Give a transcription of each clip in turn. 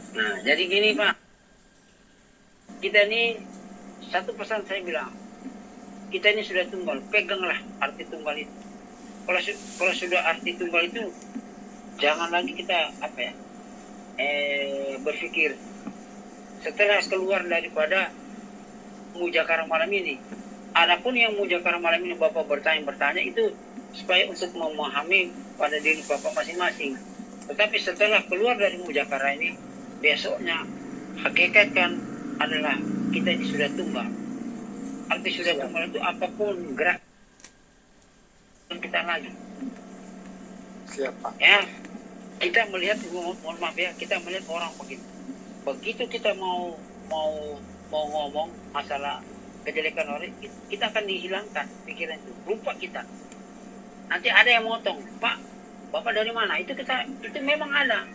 Nah, jadi gini Pak, kita ini satu pesan saya bilang, kita ini sudah tunggal, peganglah arti tunggal itu. Kalau sudah arti tunggal itu, jangan lagi kita berpikir setelah keluar daripada Mujakara malam ini. Adapun yang Mujakara malam ini Bapak bertanya itu supaya untuk memahami pada diri Bapak masing-masing. Tetapi setelah keluar dari Mujakara ini, besoknya hakikatkan adalah kita ini sudah tunggal. Arti sudah tunggal itu apapun gerak kita lagi. Siapa? Ya, kita melihat, mohon maaf ya, kita melihat orang begitu kita mau ngomong masalah kejelekan orang, kita akan dihilangkan pikiran itu, rupa kita. Nanti ada yang motong, Pak, Bapak dari mana? Itu memang ada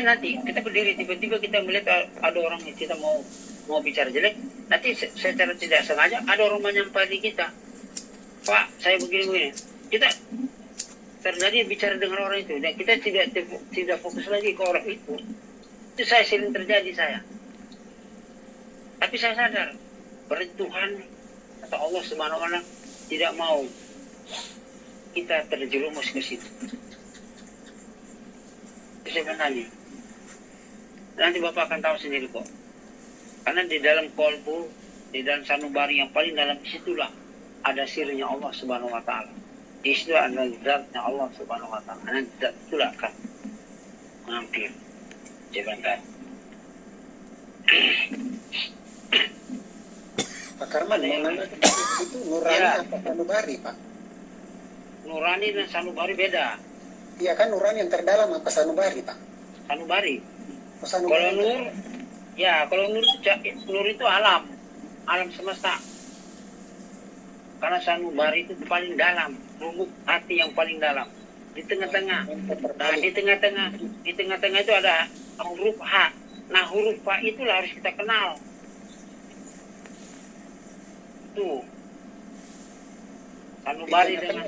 nanti kita berdiri tiba-tiba kita melihat ada orang yang kita mau bicara jelek, nanti secara tidak sengaja ada orang menyampaikan kita, Pak, saya begini, kita terjadi bicara dengan orang itu dan kita tidak fokus lagi ke orang itu saya sering terjadi tapi saya sadar berarti Tuhan atau Allah Subhanahu wa Ta'ala tidak mau kita terjerumus ke situ. Sebenarnya nanti Bapak akan tahu sendiri kok, karena di dalam kolbu, di dalam sanubari yang paling dalam, disitulah ada sirnya Allah Subhanahu wa Ta'ala. Di situ ada zatnya Allah Subhanahu wa Ta'ala. Nanti zat itulah akan mengampir. Sebentar. Pak Karman, itu nurani ya. Apa sanubari, Pak? Nurani dan sanubari beda. Iya kan, nurani yang terdalam apa sanubari, Pak? Sanubari. Oh, sanubari. Kalau nur itu alam semesta. Karena sanubari itu paling dalam, lubuk hati yang paling dalam. Di tengah-tengah. Nah, di tengah-tengah itu ada huruf H. Nah, huruf H itulah harus kita kenal. Tuh. Sanubari dengan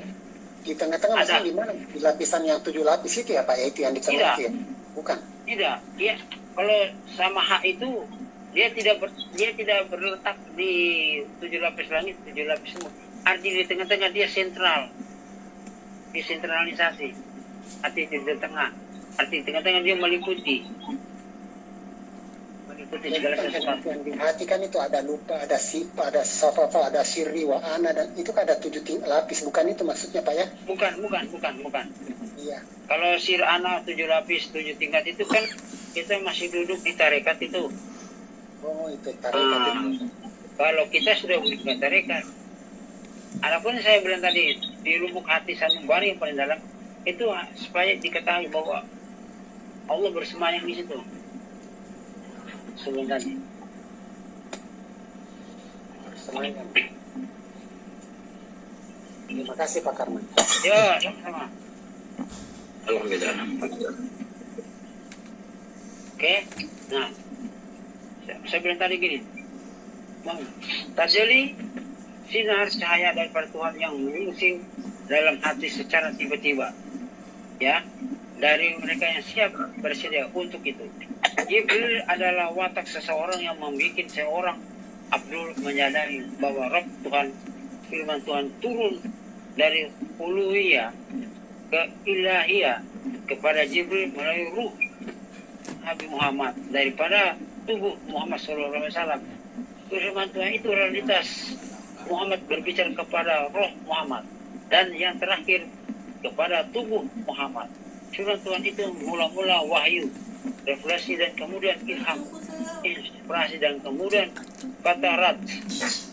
di tengah-tengah maksudnya di mana? Di lapisan yang 7 lapis itu ya Pak, ya itu yang di tengah itu ya? Bukan. Tidak. Dia kalau sama H itu dia tidak berletak di 7 lapis langit, 7 lapis semua. Arti di tengah-tengah dia sentral. Desentralisasi. Arti di tengah. Arti di tengah-tengah dia meliputi segala sesuatu. Yang di hati kan itu ada lupa, ada sipa, ada safafa, ada sirri, wa ana, dan itu kan ada 7 lapis, bukan itu maksudnya Pak ya? Bukan. Iya. Kalau sir ana 7 lapis, 7 tingkat itu kan kita masih duduk di tarekat itu. Oh, itu tarekat itu. Kalau kita sudah bukan tarekat. Adapun saya bilang tadi di lubuk hati sanubari yang paling dalam itu supaya diketahui bahwa Allah bersemayam di situ. Sebenarnya. Bersemayam. Terima kasih Pak Karman. Ya, sama. Alhamdulillah. Oke. Nah, saya bilang tadi gini. Tajali sinar cahaya daripada Tuhan yang menyingsing dalam hati secara tiba-tiba, ya, dari mereka yang siap bersedia untuk itu. Jibril adalah watak seseorang yang membuat seorang Abdul menyadari bahwa Rabb Tuhan, firman Tuhan turun dari uluhiyah ke ilahiyah kepada Jibril melalui ruh Nabi Muhammad daripada tubuh Muhammad SAW. Firman Tuhan itu realitas. Muhammad berbicara kepada roh Muhammad, dan yang terakhir kepada tubuh Muhammad. Firman Tuhan itu mula-mula wahyu, revelasi, dan kemudian ilham, inspirasi, dan kemudian fatarat,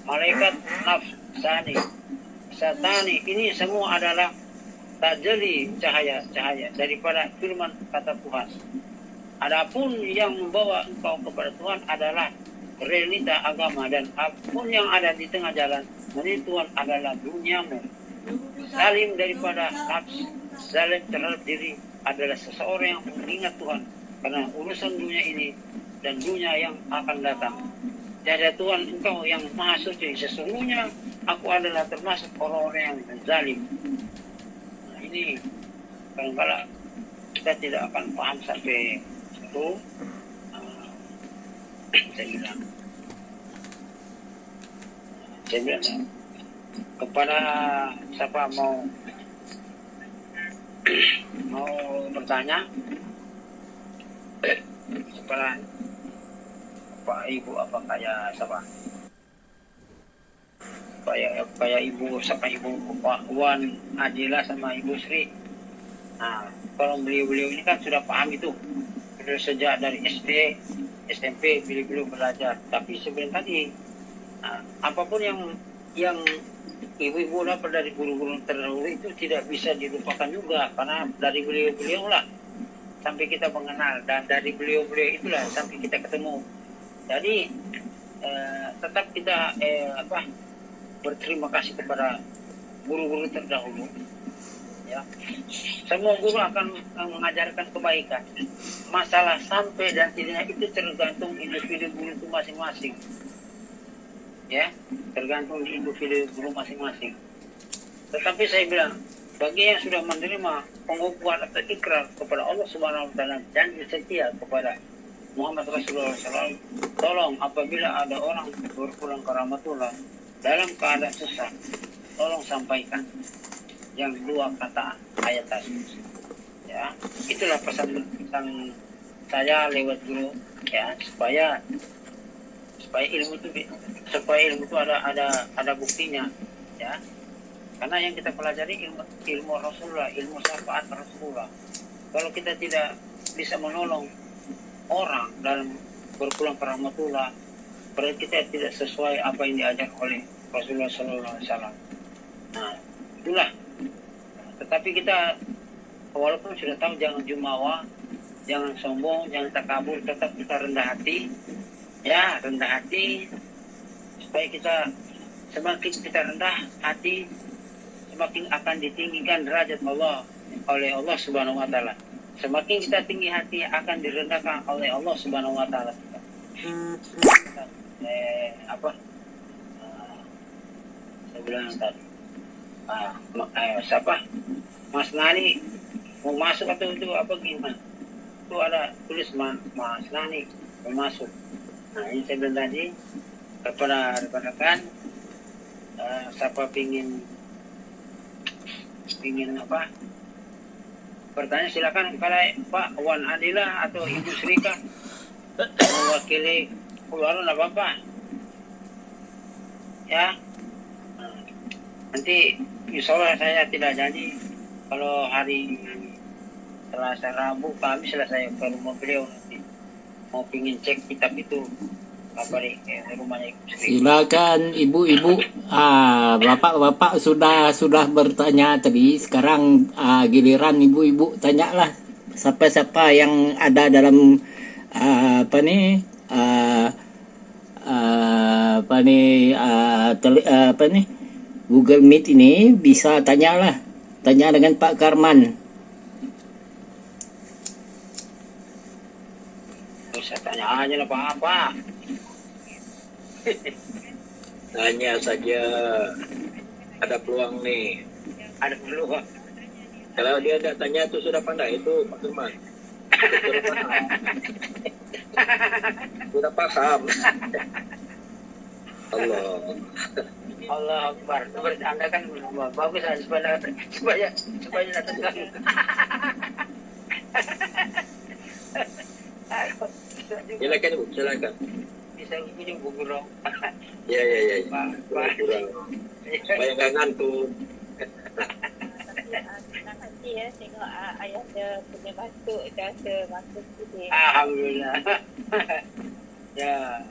malaikat, nafsani, satani. Ini semua adalah tajalli cahaya daripada firman kata Tuhan. Adapun yang membawa engkau kepada Tuhan adalah realita agama, dan apapun yang ada di tengah jalan menurut Tuhan adalah duniamu. Salim daripada nafsu, salim terhadap diri adalah seseorang yang mengingat Tuhan karena urusan dunia ini dan dunia yang akan datang. Jadi Tuhan engkau yang maha suci, sesungguhnya aku adalah termasuk orang-orang yang zalim. Nah, ini kadang-kadang kita tidak akan paham sampai itu uh, saya bilang kepada siapa mau bertanya kepada Pak Ibu apa kayak siapa kayak Ibu siapa Ibu Pak Wan Adila sama Ibu Sri. Nah, kalau beliau-beliau ini kan sudah paham itu sudah sejak dari SD SMP beliau belajar. Tapi sebenarnya tadi apapun yang ibu-ibu dapat dari guru-guru terdahulu itu tidak bisa dilupakan juga, karena dari beliau-beliau lah sampai kita mengenal, dan dari beliau-beliau itulah sampai kita ketemu. Jadi tetap kita berterima kasih kepada guru-guru terdahulu. Ya, semua guru akan mengajarkan kebaikan. Masalah sampai dan tidaknya itu tergantung individu guru itu masing-masing. Ya, tergantung individu guru masing-masing. Tetapi saya bilang, bagi yang sudah menerima pengukuhan atau ikrar kepada Allah Subhanahu wa taala dan setia kepada Muhammad Rasulullah SAW, tolong apabila ada orang berpulang ke rahmatullah dalam keadaan susah, tolong sampaikan yang dua kata ayat tadi. Ya, itulah pesan saya lewat guru, ya, supaya ilmu itu ada buktinya, ya. Karena yang kita pelajari ilmu Rasulullah, ilmu syafaat Rasulullah. Kalau kita tidak bisa menolong orang dalam berpulang ke rahmatullah, berarti kita tidak sesuai apa yang diajarkan oleh Rasulullah SAW. Nah, itulah. Tetapi kita walaupun sudah tahu jangan jumawa, jangan sombong, jangan takabur, tetap kita rendah hati. Ya, rendah hati supaya semakin kita rendah hati, semakin akan ditinggikan derajat Allah oleh Allah Subhanahu wa taala. Semakin kita tinggi hati akan direndahkan oleh Allah Subhanahu wa taala. Saya bilang tadi. Siapa? Mas Nani mau masuk atau itu apa gimana? Itu ada tulis Mas Nani mau masuk. Nah, ini saya bilang tadi kepada rekan-rekan, siapa pingin apa bertanya silakan. Kalau Pak Wan Adila atau Ibu Srika mewakili keluaran apa ya. Nanti insya Allah saya tidak jadi kalau hari Selasa Rabu Kamis selesai ke rumah beliau, nanti mau pingin cek kitab itu apa di rumahnya Ibu Sri. Silakan ibu-ibu, bapak-bapak sudah bertanya tadi, sekarang giliran ibu-ibu tanyalah siapa-siapa yang ada dalam Google Meet ini, bisa tanya dengan Pak Karman. Saya tanya aja lah apa. Tanya saja, ada peluang nih. Ada peluang. Kalau dia tidak tanya itu sudah pandai itu Pak Firman. Sudah paham. Allah Akbar. Seperti Anda kan bagus lah supaya datang lagi. Silakan Bu, silakan. Bisa ujung gugur dong. Ya. Kurang. Supaya nggak ngantuk. Senang hati ya tengok ayah dia punya batuk dah masuk sini. Alhamdulillah. Ya.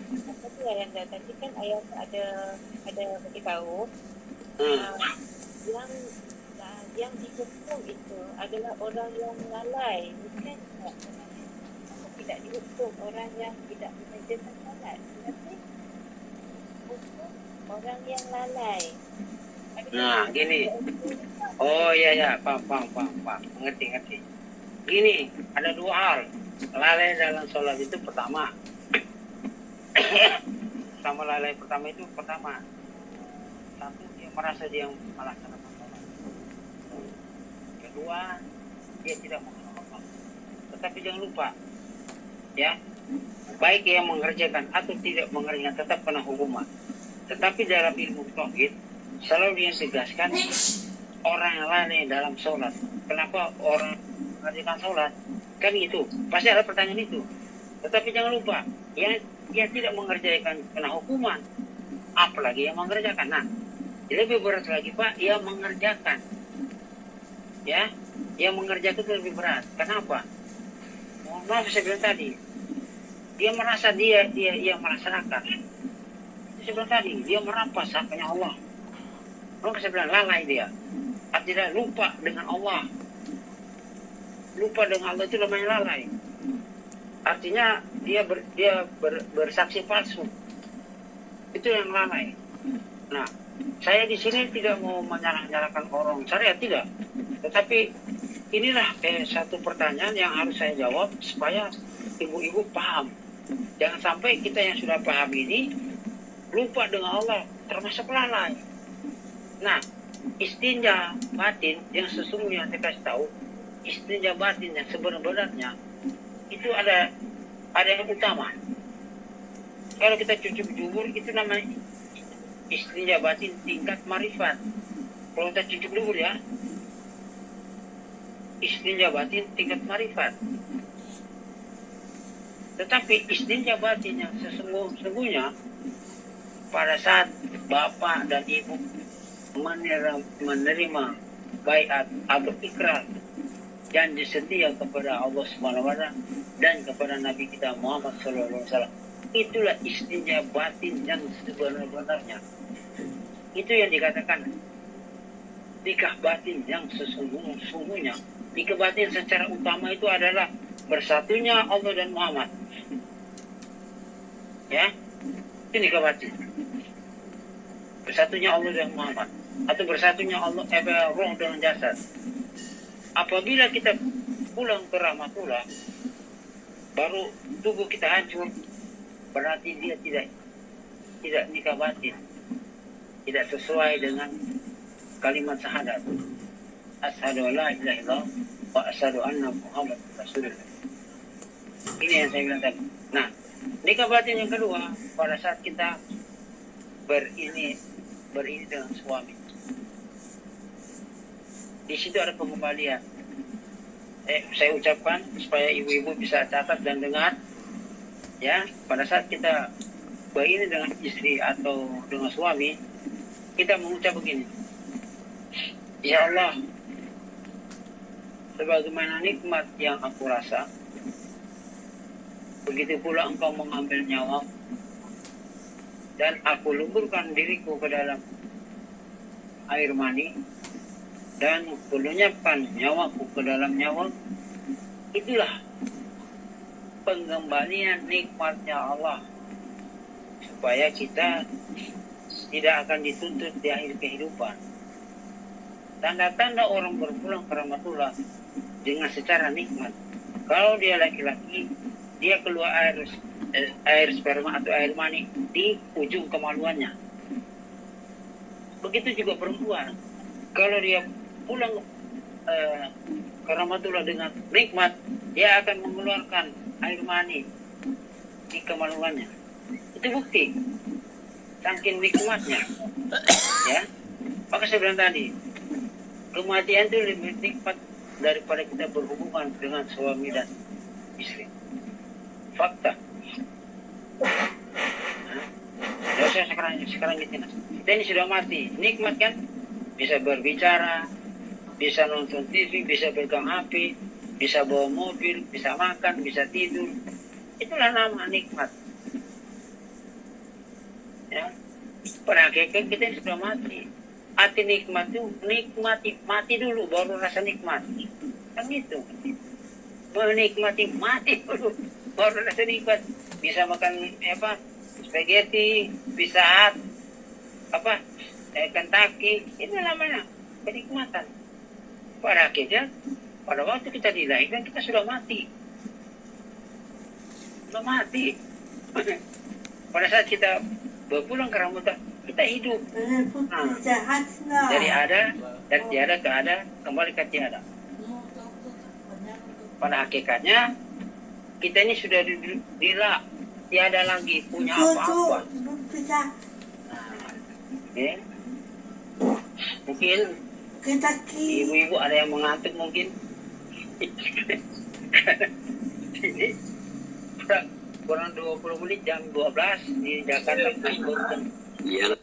Apa tu yang dah tadi kan ayah ada beritahu yang dihukum itu adalah orang yang lalai, bukan tidak dihukum orang yang tidak mengerjakan salat, tetapi hukum orang yang lalai. Nah, gini. Oh ya, paham. Ngerti. Gini, ada dua hal. Lalai dalam sholat itu pertama. Lalai pertama. Satu, dia merasa dia melaksanakan sholat. Kedua, dia tidak mengenal Allah. tetapi jangan lupa, ya, baik yang mengerjakan atau tidak mengerjakan tetap kena hukuman. Tetapi dalam ilmu tauhid selalu dia tegaskan orang yang lalai dalam sholat. Kenapa orang mengerjakan sholat? Kan itu pasti ada pertanyaan itu. Tetapi jangan lupa, yang tidak mengerjakan kena hukuman, apalagi yang mengerjakan. Nah, lebih berat lagi Pak, yang mengerjakan, ya, yang mengerjakan itu lebih berat. Kenapa? Mohon maaf saya bilang tadi, dia merasa dia merasakan. Saya bilang tadi, dia merampas haknya Allah. Maka saya bilang lalai dia. Artinya lupa dengan Allah. Lupa dengan Allah itu namanya lalai. Artinya dia bersaksi palsu. Itu yang lalai. Nah, saya di sini tidak mau menyalahkan orang syariat, tidak. Tetapi inilah satu pertanyaan yang harus saya jawab supaya ibu-ibu paham. Jangan sampai kita yang sudah paham ini lupa dengan Allah, termasuk lalai. Nah, istinja batin yang sesungguhnya saya kasih tahu, istinja batin yang sebenarnya itu ada yang utama. Kalau kita cucuk jubur itu namanya istinja batin tingkat marifat. Kalau kita cucuk jubur ya, istinja batin tingkat marifat. Tetapi istinja batin yang sesungguhnya pada saat bapak dan ibu menerima baiat atau ikrar janji setia kepada Allah Subhanahu wa Ta'ala dan kepada Nabi kita Muhammad sallallahu alaihi wasallam, itulah istinja batin yang sebenarnya. Itu yang dikatakan nikah batin yang sesungguhnya. Nikah batin secara utama itu adalah bersatunya Allah dan Muhammad. Ya, itu nikah batin. Bersatunya Allah dan Muhammad, atau bersatunya Allah roh dengan jasad. Apabila kita pulang ke rahmatullah, baru tubuh kita hancur, berarti dia tidak nikah batin, tidak sesuai dengan kalimat syahadat. Asyhadu an la ilaha illallah wa asyhadu anna Muhammad Rasulullah. Ini yang saya bilang tadi. Nah, nikah batin yang kedua pada saat kita berini dengan suami. Di situ ada pengembalian. Saya ucapkan supaya ibu-ibu bisa catat dan dengar. Ya, pada saat kita berini dengan istri atau dengan suami, kita mengucap begini. Ya Allah, sebagaimana nikmat yang aku rasa, begitu pula Engkau mengambil nyawa dan aku lemburkan diriku ke dalam air mani dan kulenyapkan nyawaku ke dalam nyawa. Itulah pengembalian nikmatnya Allah, supaya kita tidak akan dituntut di akhir kehidupan. Tanda-tanda orang berpulang ke rahmatullah dengan secara nikmat. Kalau dia laki-laki, dia keluar air sperma atau air mani di ujung kemaluannya. Begitu juga perempuan. Kalau dia pulang ke rahmatullah dengan nikmat, dia akan mengeluarkan air mani di kemaluannya. Itu bukti saking nikmatnya. Ya, maka saya bilang tadi, kematian itu lebih nikmat daripada kita berhubungan dengan suami dan istri. Fakta. Ya saya sekarang gitu. Kita ini sudah mati, nikmat kan? Bisa berbicara, bisa nonton TV, bisa pegang HP, bisa bawa mobil, bisa makan, bisa tidur. Itulah nama nikmat. Ya, pada hakikat kita ini sudah mati. Arti nikmat itu mati dulu baru rasa nikmat. Kan gitu. Menikmati mati dulu baru rasa nikmat. Bisa makan spaghetti, bisa Kentucky, itu namanya kenikmatan. Pada akhirnya, pada waktu kita dilahirkan kita sudah mati. Sudah mati. Pada saat kita berpulang ke rahmatullah, kita hidup. Dari ada, dari tiada ke ada, kembali ke tiada. pada hakikatnya kita ini sudah dilak, tiada lagi punya apa-apa. Nah, mungkin ibu-ibu ada yang mengantuk mungkin. Ini kurang 20 menit jam 12 di Jakarta. Iya.